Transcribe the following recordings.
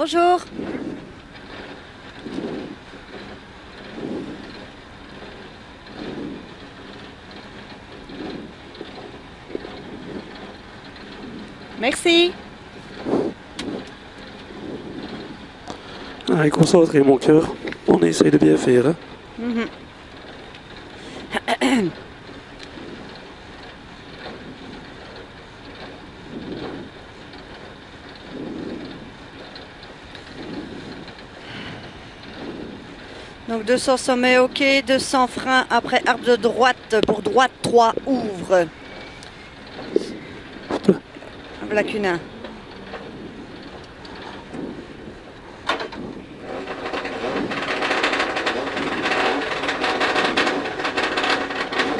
Bonjour. Merci. Allez, concentrez mon cœur. On essaye de bien faire. Hein. Donc 200 sommet, ok, 200 frein après arbre de droite, pour droite 3, ouvre. Voilà qu'une 1.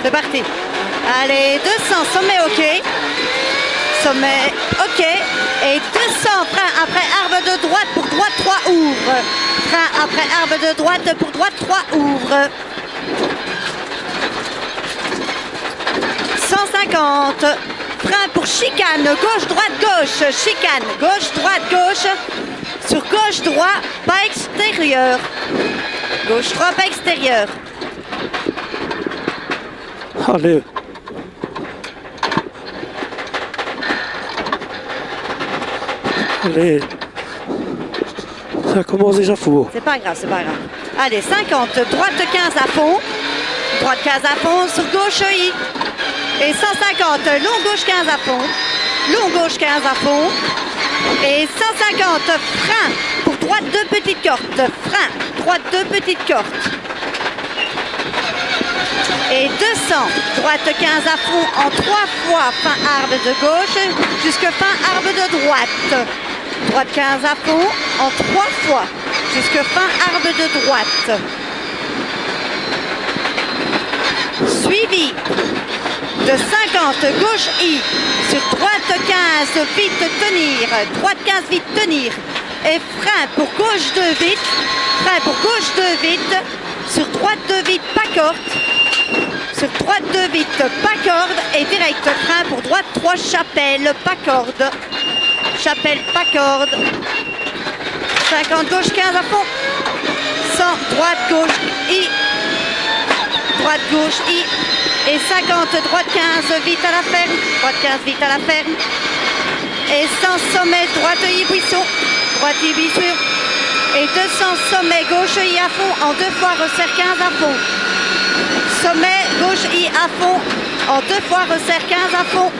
C'est parti. Allez, 200 sommet, ok. Sommet, ok. Et 200 frein après arbre de droite, pour droite 3, ouvre. Frein après arbre de droite, pour droite 3, ouvre. 150. Frein pour chicane, gauche, droite, gauche. Chicane, gauche, droite, gauche. Sur gauche, droit, pas extérieur. Gauche, droit, pas extérieur. Allez. Allez. Ça commence déjà fou. C'est pas grave, c'est pas grave. Allez, 50, droite 15 à fond. Droite 15 à fond, sur gauche I. Et 150, long gauche 15 à fond. Long gauche 15 à fond. Et 150, frein pour droite 2 petites cordes. Frein, droite 2 petites cordes. Et 200, droite 15 à fond en 3 fois fin arbre de gauche jusque fin arbre de droite. Droite 15 à fond en 3 fois jusque fin arbre de droite. Suivi de 50, gauche I, sur droite 15, vite tenir, droite 15, vite tenir. Et frein pour gauche 2 vite, frein pour gauche 2 vite, sur droite 2 vite, pas corde. Sur droite 2 vite, pas corde. Et direct frein pour droite 3, chapelle, pas corde. Chapelle, pas corde. 50, gauche 15 à fond. 100, droite, gauche, I. Droite, gauche, I. Et 50, droite 15, vite à la ferme. Droite 15, vite à la ferme. Et 100, sommet, droite I, buisson. Droite I, buisson. Et 200, sommet, gauche I à fond. En 2 fois, resserre 15 à fond. Sommet, gauche I à fond. En 2 fois, resserre 15 à fond.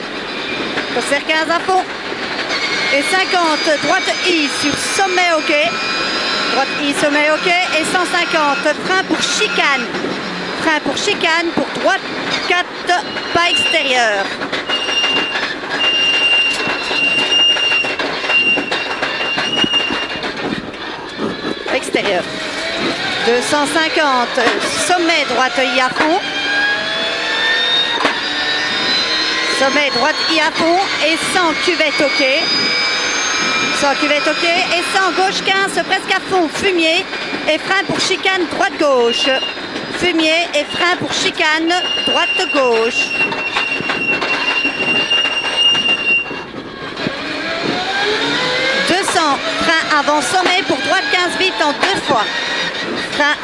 Resserre 15 à fond. Et 50, droite I sur sommet, ok. Droite I, sommet, ok. Et 150, frein pour chicane. Frein pour chicane, pour droite 4, pas extérieur. Extérieur. 250, sommet, droite I à fond. Sommet, droite I à fond. Et 100, cuvette, ok. 100, cuvette, ok. Et 100, gauche 15, presque à fond, fumier. Et frein pour chicane, droite-gauche. Fumier et frein pour chicane, droite-gauche. Frein avant sommet pour droite 15 vite en 2 fois. Frein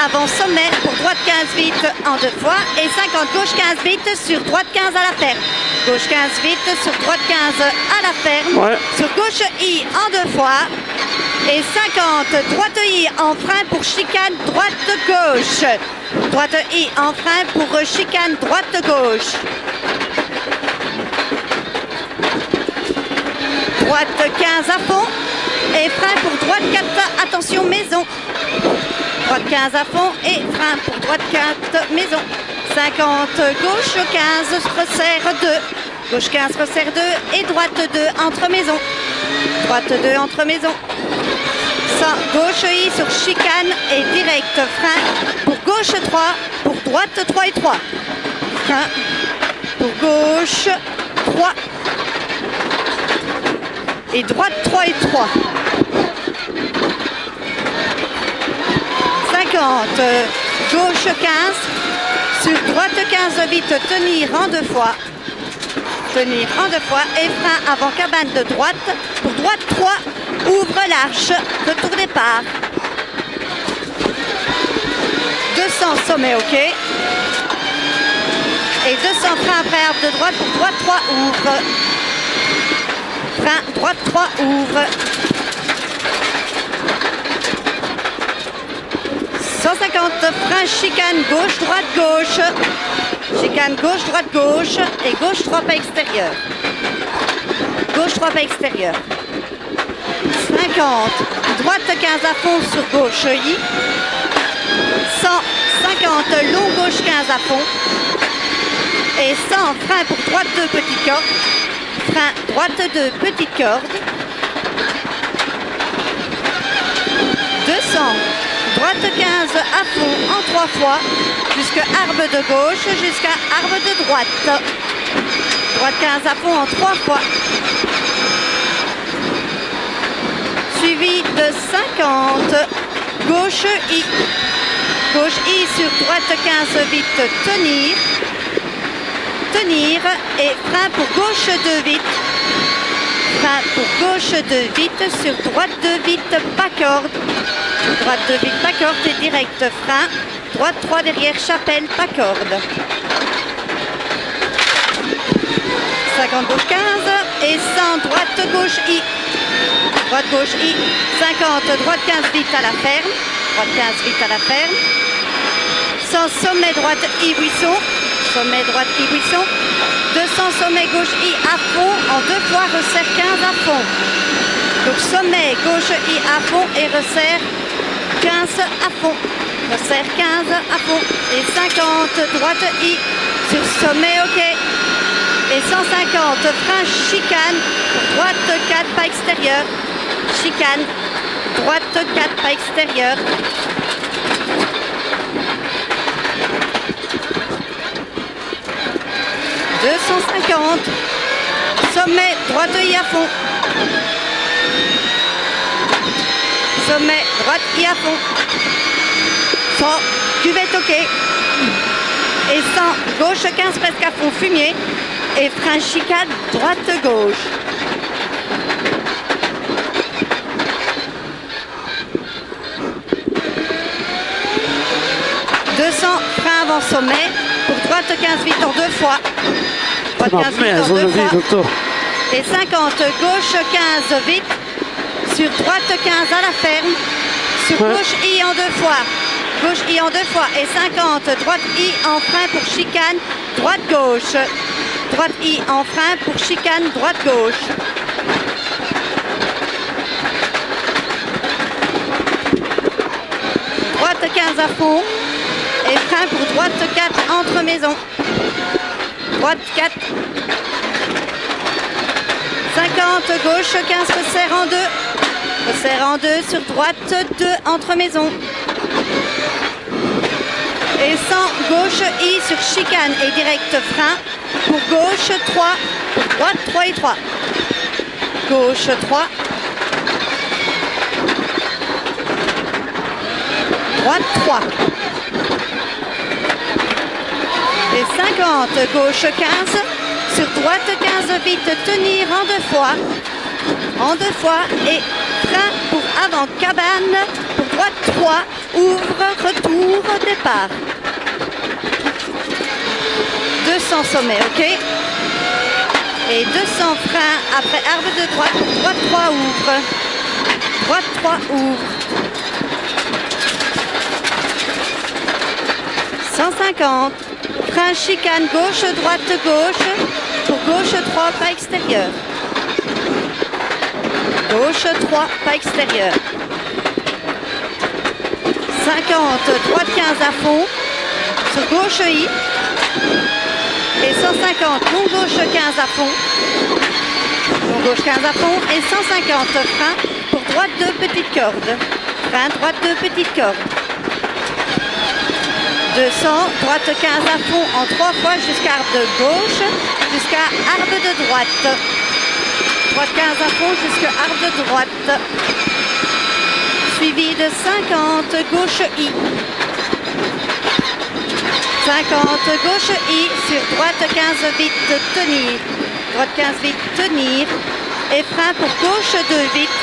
avant sommet pour droite 15 vite en 2 fois. Et 50 gauche 15 vite sur droite 15 à la ferme. Gauche 15 vite sur droite 15 à la ferme. Ouais. Sur gauche I en 2 fois. Et 50 droite I en frein pour chicane droite-gauche. Droite I en frein pour chicane droite-gauche. Droite 15 à fond. Et frein pour droite 4, attention maison. Droite 15 à fond et frein pour droite 4, maison. 50, gauche 15, resserre 2. Gauche 15, resserre 2 et droite 2, entre maison. Droite 2, entre maison. 100, gauche I sur chicane et direct frein pour gauche 3, pour droite 3 et 3. Frein pour gauche 3. Et droite 3 et 3. 50, gauche 15, sur droite 15, vite tenir en 2 fois. Tenir en 2 fois et frein avant cabane de droite, pour droite 3, ouvre large, retour départ. 200 sommet, ok. Et 200 frein après arbre de droite pour droite 3 ouvre. Frein droite 3 ouvre. 150 frein chicane gauche droite gauche. Chicane gauche droite gauche et gauche 3 pas extérieur. Gauche 3 pas extérieur. 50 droite 15 à fond sur gauche I. 150 long gauche 15 à fond. Et 100 frein pour droite 2 petites cordes. Frein droite 2 petites cordes. 200 droite 15 à fond en 3 fois jusqu'à arbre de gauche jusqu'à arbre de droite. Droite 15 à fond en 3 fois. Suivi de 50 gauche I. Gauche I sur droite 15 vite tenir. Tenir et frein pour gauche 2 vite. Frein pour gauche 2 vite sur droite 2 vite pas corde. Droite 2 vite pas corde et direct frein. Droite 3 derrière chapelle pas corde. 50 gauche 15 et 100 droite gauche I. Droite gauche I. 50 droite 15 vite à la ferme. Droite 15 vite à la ferme. 100 sommet droite I buisson. Sommet droite I buisson. 200 sommet gauche I à fond en 2 fois resserre 15 à fond. Donc sommet gauche I à fond et resserre 15 à fond. Resserre 15 à fond. Et 50 droite I sur sommet ok. Et 150 frein chicane droite 4 pas extérieur. Chicane droite 4 pas extérieur. « 250, sommet, droite I à fond. Sommet, droite I à fond. 100, cuvette ok. Et 100, gauche 15 presque à fond, fumier. Et frein chicane, droite gauche. Frein avant sommet pour droite 15 vite en 2 fois. Droite 15 vite en 2 fois. Et 50 gauche 15 vite sur droite 15 à la ferme. Sur gauche I en 2 fois. Gauche I en 2 fois. Et 50 droite I en frein pour chicane droite gauche. Droite I en frein pour chicane droite gauche. Droite 15 à fond. Et frein pour droite 4 entre maisons. Droite 4. 50 gauche 15 resserre en 2. Resserre en 2 sur droite 2 entre maisons. Et 100 gauche I sur chicane et direct frein pour gauche 3. Pour droite 3 et 3. Gauche 3. Droite 3. Et 50 gauche 15 sur droite 15 vite tenir en 2 fois. En 2 fois et frein pour avant cabane pour droite 3 ouvre retour départ. 200 sommet ok. Et 200 frein après arbre de droite pour droite 3 ouvre. Droite 3 ouvre. 150 frein chicane gauche, droite, gauche, pour gauche 3, pas extérieur. Gauche 3, pas extérieur. 50, droite 15 à fond, sur gauche I. Et 150, long gauche 15 à fond. Long gauche 15 à fond et 150 frein pour droite 2 petites cordes. Frein droite 2 petites cordes. 200, droite 15 à fond en 3 fois jusqu'à arbre de gauche, jusqu'à arbre de droite. Droite 15 à fond jusqu'à arbre de droite. Suivi de 50, gauche I. 50, gauche I sur droite 15 vite tenir. Droite 15 vite tenir. Et frein pour gauche 2 vite.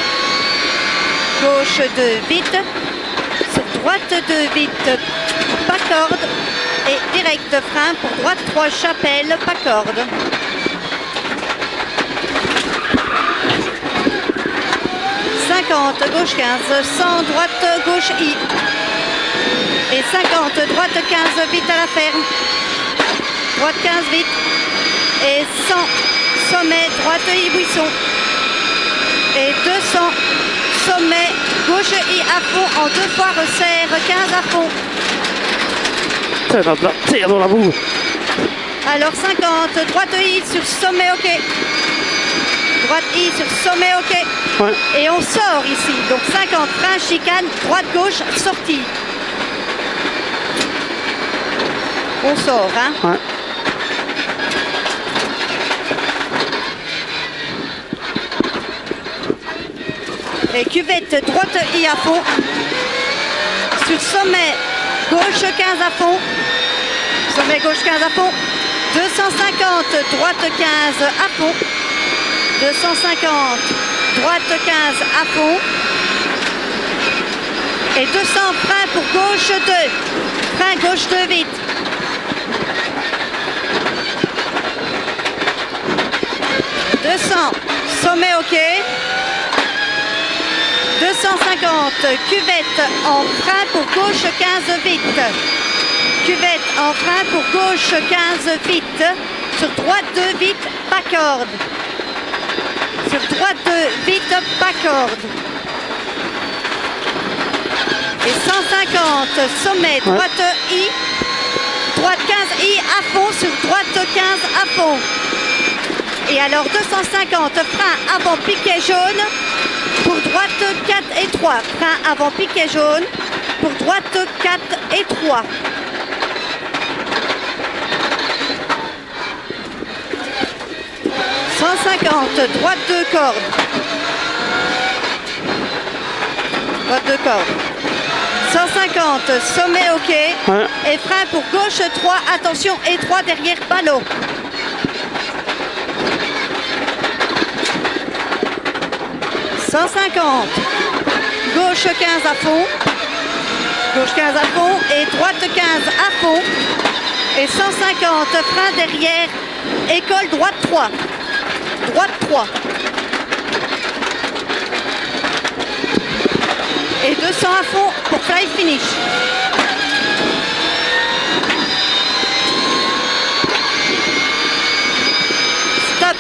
gauche 2 vite, sur droite 2 vite, pas corde, et direct frein pour droite 3 chapelle, pas corde. Gauche 15, 100, droite, gauche I. Et 50, droite 15, vite à la ferme. Droite 15, vite. Et 100, sommet, droite I, buisson. Et 200, sommet, gauche I à fond, en 2 fois resserre, 15 à fond. Tire dans la boue. Alors 50, droite I sur sommet, ok. Droite I sur sommet, ok. Ouais. Et on sort ici. Donc 50, frein, chicane, droite-gauche, sortie. On sort, hein. Ouais. Et cuvette, droite I à fond. Sur sommet, gauche 15 à fond. Sommet, gauche 15 à fond. 250, droite 15 à fond. 250, droite 15 à fond. Et 200, frein pour gauche 2. Frein gauche 2 vite. « 200, sommet ok. 250, cuvette en frein pour gauche 15 vite. Cuvette en frein pour gauche 15 vite. Sur droite 2 vite, pas corde. Sur droite 2 vite, pas corde. Et 150, sommet, droite I. Droite 15 I à fond, sur droite 15 à fond. Et alors 250, frein avant piquet jaune. Pour droite 4 et 3. Frein avant piquet jaune. Pour droite 4 et 3. « 150, droite 2 cordes. Droite 2 cordes. 150, sommet ok. Ouais. Et frein pour gauche 3, attention, et 3 derrière ballot. 150, gauche 15 à fond, gauche 15 à fond et droite 15 à fond et 150, frein derrière, école droite 3, droite 3 et 200 à fond pour fly finish. Stop.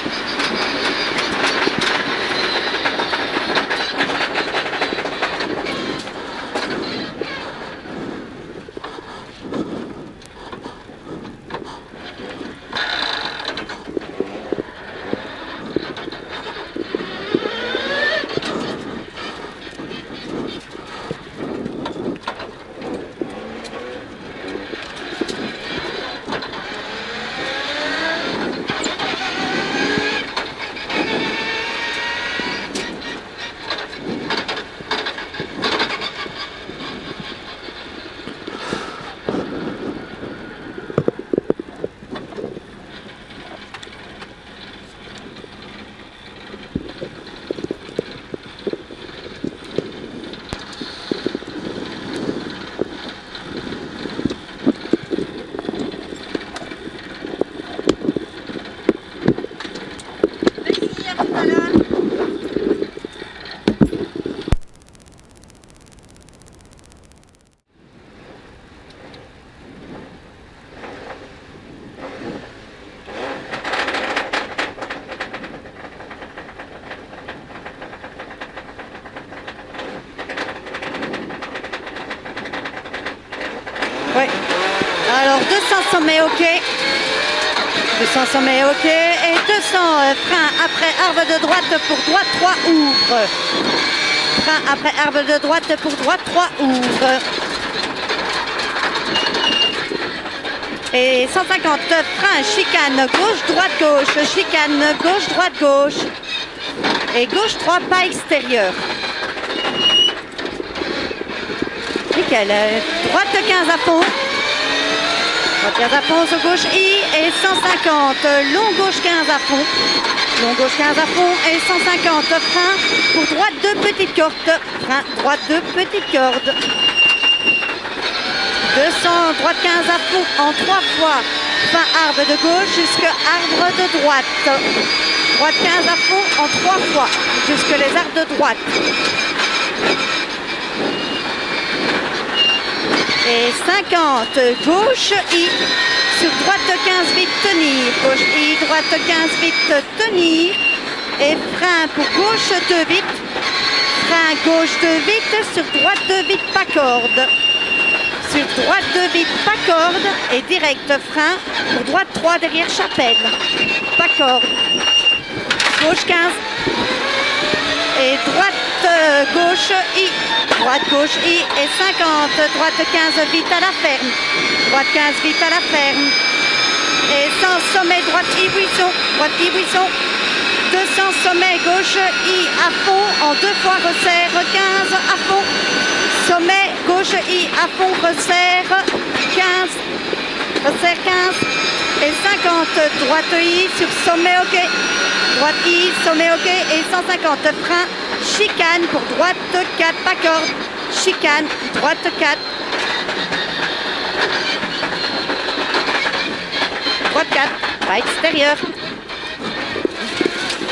Ouais. Alors 200 sommets ok. 200 sommets ok. Et 200 frein après arbre de droite pour droite 3 ouvre. Frein après arbre de droite pour droite 3 ouvre. Et 150 frein, chicane gauche, droite, gauche, chicane gauche, droite, gauche. Et gauche 3 pas extérieur. Nickel. Droite 15 à fond. Droite 15 à fond sur gauche I et 150. Long gauche 15 à fond. Long gauche 15 à fond et 150. Frein pour droite de petite corde. Frein droite de petite corde. 200, droite 15 à fond en 3 fois. Fin arbre de gauche jusqu'à arbre de droite. Droite 15 à fond en 3 fois jusque les arbres de droite. Et 50, gauche I, sur droite 15 vite tenir, gauche I, droite 15 vite tenir, et frein pour gauche 2 vite, frein gauche 2 vite, sur droite 2 vite pas corde, sur droite 2 vite pas corde, et direct frein pour droite 3 derrière chapelle, pas corde, gauche 15, et droite gauche I, droite gauche I et 50, droite 15 vite à la ferme, droite 15 vite à la ferme, et 100 sommet droite I buisson, droite I buisson, 200 sommet gauche I à fond, en 2 fois resserre 15 à fond, sommet gauche I à fond, resserre 15, resserre 15, et 50, droite I sur sommet ok, droite I, sommet ok, et 150, frein, chicane pour droite 4, pas corde, chicane, droite 4, droite 4, pas extérieur,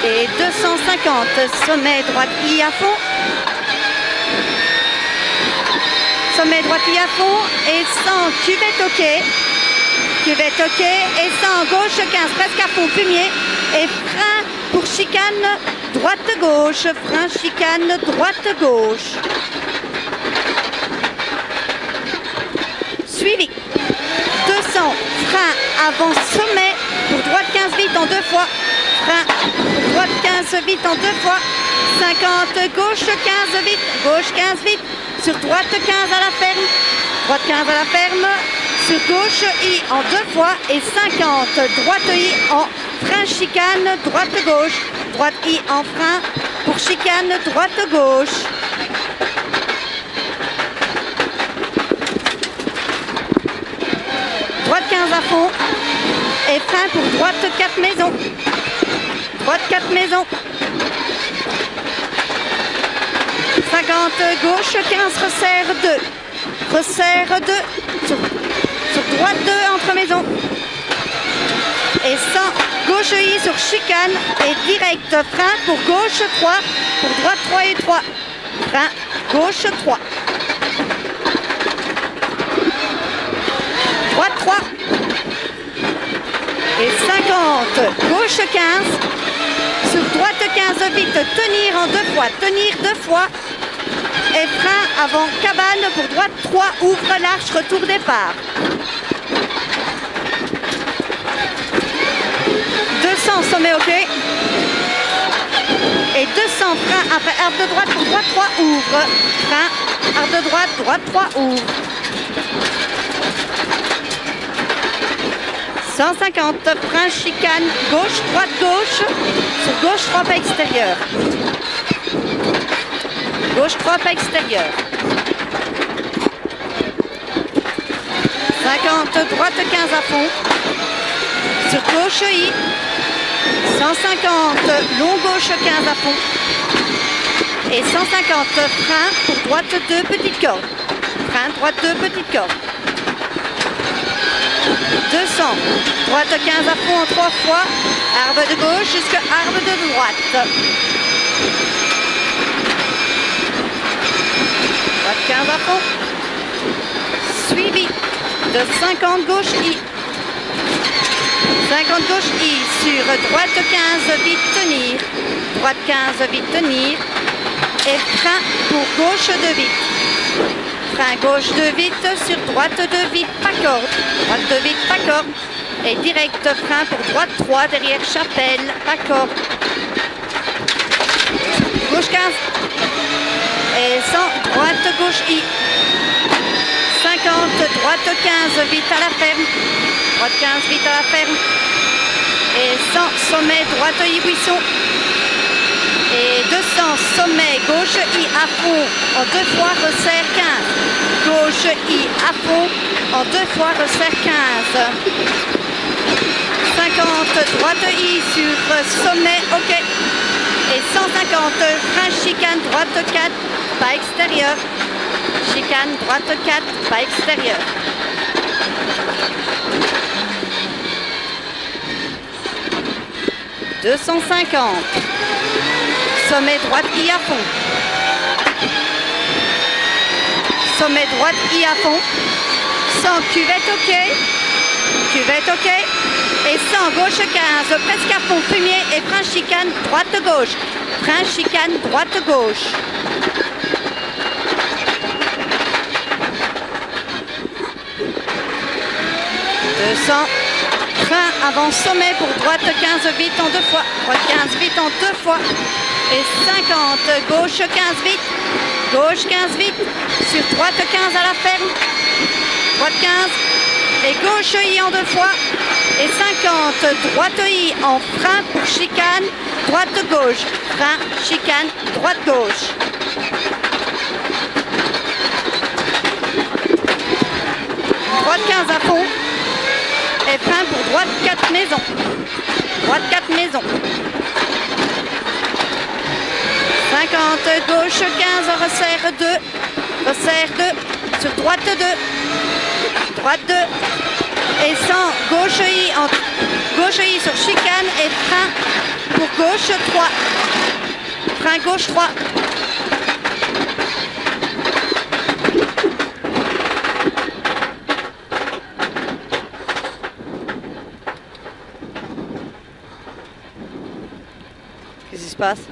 et 250, sommet droite I à fond, sommet droite I à fond, et 100, cuvette ok, et 100, gauche 15, presque à fond, fumier, et frein pour chicane, droite-gauche, frein, chicane, droite-gauche. Suivi. 200, frein avant sommet, pour droite 15 vite en 2 fois, frein, pour droite 15 vite en 2 fois, 50, gauche 15 vite, gauche 15 vite, sur droite 15 à la ferme, droite 15 à la ferme, sur gauche I en 2 fois, et 50, droite I en frein, chicane, droite-gauche, droite I en frein, pour chicane, droite-gauche. Droite 15 à fond, et frein pour droite 4 maisons. Droite 4 maisons. 50, gauche 15, resserre 2. Resserre 2, sur droite 2 entre maisons. Et 100, gauche I sur chicane et direct frein pour gauche 3, pour droite 3 et 3. Frein, gauche 3. Droite 3. Et 50, gauche 15, sur droite 15 vite, tenir en 2 fois, tenir 2 fois. Et frein avant cabane pour droite 3, ouvre l'arche, retour départ. 200 sommet ok, et 200 frein après arbre de droite pour droite 3 ouvre, frein, arbre de droite, droite 3 ouvre. 150, frein, chicane, gauche, droite, gauche, sur gauche 3 pas extérieur, gauche 3 pas extérieur. 50, droite 15 à fond, sur gauche I, 150, long gauche 15 à fond, et 150, frein pour droite 2 petites cordes, frein droite 2 petites cordes. 200, droite 15 à fond en 3 fois, arbre de gauche jusqu'à arbre de droite. Droite 15 à fond, suivi de 50 gauche I. 50 gauche I sur droite 15 vite tenir, droite 15 vite tenir, et frein pour gauche 2 vite. Frein gauche 2 vite sur droite 2 vite pas corde, droite 2 vite pas corde, et direct frein pour droite 3 derrière chapelle pas corde. Gauche 15 et 100 droite gauche I. 50 droite 15 vite à la ferme, droite 15 vite à la ferme, et 100 sommet droite I buisson, et 200 sommet gauche I à fond en 2 fois resserre 15, gauche I à fond, en 2 fois, resserre 15. 50, droite I sur sommet, ok. Et 150, frein chicane, droite 4, pas extérieur. Chicane, droite 4, pas extérieur. « 250. Sommet droite I à fond. Sommet droite I à fond. 100 cuvette ok. Cuvette ok. Et 100 gauche 15. Presque à fond fumier et frein chicane droite gauche. Frein chicane droite gauche. « 200. Frein avant sommet pour droite 15 vite en 2 fois. Droite 15 vite en 2 fois. Et 50. Gauche 15 vite. Gauche 15 vite. Sur droite 15 à la ferme. Droite 15. Et gauche I en 2 fois. Et 50. Droite I en frein pour chicane. Droite gauche. Frein, chicane, droite gauche. Droite 15 à fond. Et frein pour droite 4 maisons. Droite 4 maisons. 50, gauche 15, resserre 2. Resserre 2. Sur droite 2. Droite 2. Et 100, gauche I sur chicane et frein pour gauche 3. Frein gauche 3. Qu'est-ce qui se passe ?